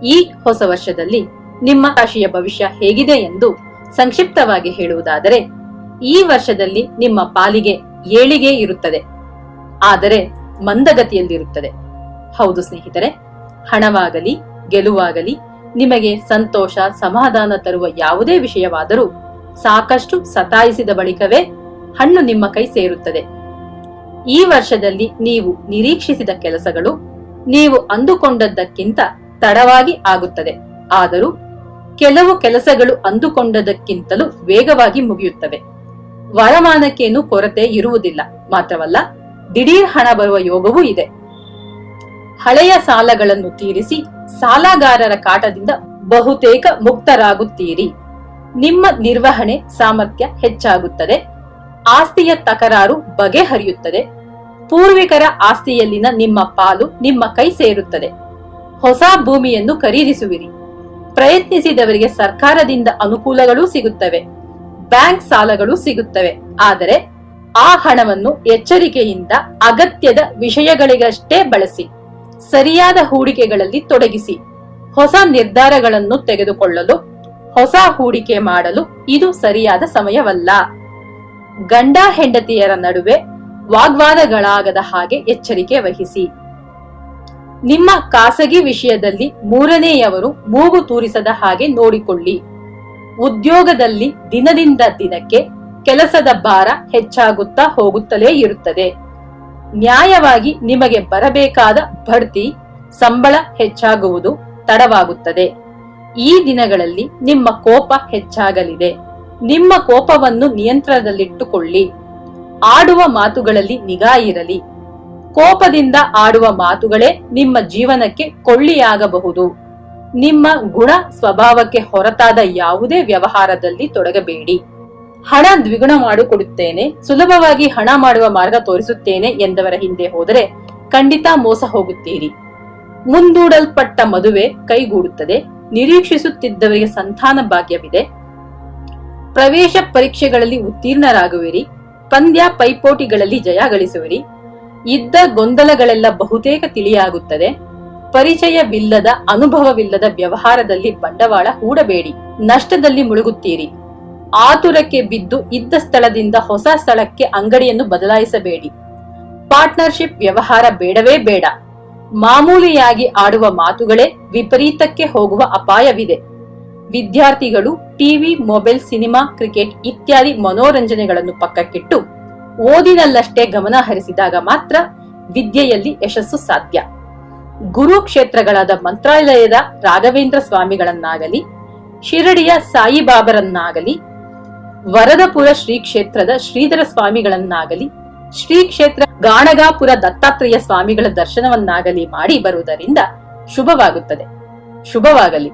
ಈ ಹೊಸ ವರ್ಷದಲ್ಲಿ ನಿಮ್ಮ ರಾಶಿಯ ಭವಿಷ್ಯ ಹೇಗಿದೆ ಎಂದು ಸಂಕ್ಷಿಪ್ತವಾಗಿ ಹೇಳುವುದಾದರೆ, ಈ ವರ್ಷದಲ್ಲಿ ನಿಮ್ಮ ಪಾಲಿಗೆ ಏಳಿಗೆ ಇರುತ್ತದೆ, ಆದರೆ ಮಂದಗತಿಯಲ್ಲಿರುತ್ತದೆ. ಹೌದು ಸ್ನೇಹಿತರೆ, ಹಣವಾಗಲಿ ಗೆಲುವಾಗಲಿ ನಿಮಗೆ ಸಂತೋಷ ಸಮಾಧಾನ ತರುವ ಯಾವುದೇ ವಿಷಯವಾದರೂ ಸಾಕಷ್ಟು ಸತಾಯಿಸಿದ ಬಳಿಕವೇ ಹಣ್ಣು ನಿಮ್ಮ ಕೈ ಸೇರುತ್ತದೆ. ಈ ವರ್ಷದಲ್ಲಿ ನೀವು ನಿರೀಕ್ಷಿಸಿದ ಕೆಲಸಗಳು ನೀವು ಅಂದುಕೊಂಡದ್ದಕ್ಕಿಂತ ತಡವಾಗಿ ಆಗುತ್ತದೆ. ಆದರೂ ಕೆಲವು ಕೆಲಸಗಳು ಅಂದುಕೊಂಡದಕ್ಕಿಂತಲೂ ವೇಗವಾಗಿ ಮುಗಿಯುತ್ತವೆ. ವರಮಾನಕ್ಕೇನು ಕೊರತೆ ಇರುವುದಿಲ್ಲ. ಮಾತ್ರವಲ್ಲ, ದಿಢೀರ್ ಹಣ ಬರುವ ಯೋಗವೂ ಇದೆ. ಹಳೆಯ ಸಾಲಗಳನ್ನು ತೀರಿಸಿ ಸಾಲಗಾರರ ಕಾಟದಿಂದ ಬಹುತೇಕ ಮುಕ್ತರಾಗುತ್ತೀರಿ. ನಿಮ್ಮ ನಿರ್ವಹಣೆ ಸಾಮರ್ಥ್ಯ ಹೆಚ್ಚಾಗುತ್ತದೆ. ಆಸ್ತಿಯ ತಕರಾರು ಬಗೆಹರಿಯುತ್ತದೆ. ಪೂರ್ವಿಕರ ಆಸ್ತಿಯಲ್ಲಿನ ನಿಮ್ಮ ಪಾಲು ನಿಮ್ಮ ಕೈ ಸೇರುತ್ತದೆ. ಹೊಸ ಭೂಮಿಯನ್ನು ಖರೀದಿಸುವಿರಿ. ಪ್ರಯತ್ನಿಸಿದವರಿಗೆ ಸರ್ಕಾರದಿಂದ ಅನುಕೂಲಗಳೂ ಸಿಗುತ್ತವೆ. ಬ್ಯಾಂಕ್ ಸಾಲಗಳು ಸಿಗುತ್ತವೆ. ಆದರೆ ಆ ಹಣವನ್ನು ಎಚ್ಚರಿಕೆಯಿಂದ ಅಗತ್ಯದ ವಿಷಯಗಳಿಗಷ್ಟೇ ಬಳಸಿ. ಸರಿಯಾದ ಹೂಡಿಕೆಗಳಲ್ಲಿ ತೊಡಗಿಸಿ. ಹೊಸ ನಿರ್ಧಾರಗಳನ್ನು ತೆಗೆದುಕೊಳ್ಳಲು, ಹೊಸ ಹೂಡಿಕೆ ಮಾಡಲು ಇದು ಸರಿಯಾದ ಸಮಯವಲ್ಲ. ಗಂಡ ಹೆಂಡತಿಯರ ನಡುವೆ ವಾಗ್ವಾದಗಳಾಗದ ಹಾಗೆ ಎಚ್ಚರಿಕೆ ವಹಿಸಿ. ನಿಮ್ಮ ಖಾಸಗಿ ವಿಷಯದಲ್ಲಿ ಮೂರನೆಯವರು ಮೂಗು ತೂರಿಸದ ಹಾಗೆ ನೋಡಿಕೊಳ್ಳಿ. ಉದ್ಯೋಗದಲ್ಲಿ ದಿನದಿಂದ ದಿನಕ್ಕೆ ಕೆಲಸದ ಭಾರ ಹೆಚ್ಚಾಗುತ್ತಾ ಹೋಗುತ್ತಲೇ ಇರುತ್ತದೆ. ನ್ಯಾಯವಾಗಿ ನಿಮಗೆ ಬರಬೇಕಾದ ಬಡ್ತಿ, ಸಂಬಳ ಹೆಚ್ಚಾಗುವುದು ತಡವಾಗುತ್ತದೆ. ಈ ದಿನಗಳಲ್ಲಿ ನಿಮ್ಮ ಕೋಪ ಹೆಚ್ಚಾಗಲಿದೆ. ನಿಮ್ಮ ಕೋಪವನ್ನು ನಿಯಂತ್ರಣದಲ್ಲಿಟ್ಟುಕೊಳ್ಳಿ. ಆಡುವ ಮಾತುಗಳಲ್ಲಿ ನಿಗಾ ಇರಲಿ. ಕೋಪದಿಂದ ಆಡುವ ಮಾತುಗಳೇ ನಿಮ್ಮ ಜೀವನಕ್ಕೆ ಕೊಳ್ಳಿಯಾಗಬಹುದು. ನಿಮ್ಮ ಗುಣ ಸ್ವಭಾವಕ್ಕೆ ಹೊರತಾದ ಯಾವುದೇ ವ್ಯವಹಾರದಲ್ಲಿ ತೊಡಗಬೇಡಿ. ಹಣ ದ್ವಿಗುಣ ಮಾಡಿಕೊಡುತ್ತೇನೆ, ಸುಲಭವಾಗಿ ಹಣ ಮಾಡುವ ಮಾರ್ಗ ತೋರಿಸುತ್ತೇನೆ ಎಂದವರ ಹಿಂದೆ ಹೋದರೆ ಖಂಡಿತ ಮೋಸ ಹೋಗುತ್ತೀರಿ. ಮುಂದೂಡಲ್ಪಟ್ಟ ಮದುವೆ ಕೈಗೂಡುತ್ತದೆ. ನಿರೀಕ್ಷಿಸುತ್ತಿದ್ದವರಿಗೆ ಸಂತಾನ ಭಾಗ್ಯವಿದೆ. ಪ್ರವೇಶ ಪರೀಕ್ಷೆಗಳಲ್ಲಿ ಉತ್ತೀರ್ಣರಾಗುವಿರಿ. ಪಂದ್ಯ ಪೈಪೋಟಿಗಳಲ್ಲಿ ಜಯ ಗಳಿಸುವಿರಿ. ಇದ್ದ ಗೊಂದಲಗಳೆಲ್ಲ ಬಹುತೇಕ ತಿಳಿಯಾಗುತ್ತದೆ. ಪರಿಚಯವಿಲ್ಲದ ಅನುಭವವಿಲ್ಲದ ವ್ಯವಹಾರದಲ್ಲಿ ಬಂಡವಾಳ ಹೂಡಬೇಡಿ. ನಷ್ಟದಲ್ಲಿ ಮುಳುಗುತ್ತೀರಿ. ಆತುರಕ್ಕೆ ಬಿದ್ದು ಇದ್ದ ಸ್ಥಳದಿಂದ ಹೊಸ ಸ್ಥಳಕ್ಕೆ ಅಂಗಡಿಯನ್ನು ಬದಲಾಯಿಸಬೇಡಿ. ಪಾರ್ಟ್ನರ್ಶಿಪ್ ವ್ಯವಹಾರ ಬೇಡವೇ ಬೇಡ. ಮಾಮೂಲಿಯಾಗಿ ಆಡುವ ಮಾತುಗಳೇ ವಿಪರೀತಕ್ಕೆ ಹೋಗುವ ಅಪಾಯವಿದೆ. ವಿದ್ಯಾರ್ಥಿಗಳು ಟಿವಿ, ಮೊಬೈಲ್, ಸಿನಿಮಾ, ಕ್ರಿಕೆಟ್ ಇತ್ಯಾದಿ ಮನೋರಂಜನೆಗಳನ್ನು ಪಕ್ಕಕ್ಕಿಟ್ಟು ಓದಿನಲ್ಲಷ್ಟೇ ಗಮನ ಹರಿಸಿದಾಗ ಮಾತ್ರ ವಿದ್ಯೆಯಲ್ಲಿ ಯಶಸ್ಸು ಸಾಧ್ಯ. ಗುರು ಕ್ಷೇತ್ರಗಳಾದ ಮಂತ್ರಾಲಯದ ರಾಘವೇಂದ್ರ ಸ್ವಾಮಿಗಳನ್ನಾಗಲಿ, ಶಿರಡಿಯ ಸಾಯಿಬಾಬರನ್ನಾಗಲಿ, ವರದಪುರ ಶ್ರೀ ಕ್ಷೇತ್ರದ ಶ್ರೀಧರ ಸ್ವಾಮಿಗಳನ್ನಾಗಲಿ, ಶ್ರೀ ಕ್ಷೇತ್ರ ಗಾಣಗಾಪುರ ದತ್ತಾತ್ರೇಯ ಸ್ವಾಮಿಗಳ ದರ್ಶನವನ್ನಾಗಲಿ ಮಾಡಿ ಬರುವುದರಿಂದ ಶುಭವಾಗುತ್ತದೆ. ಶುಭವಾಗಲಿ.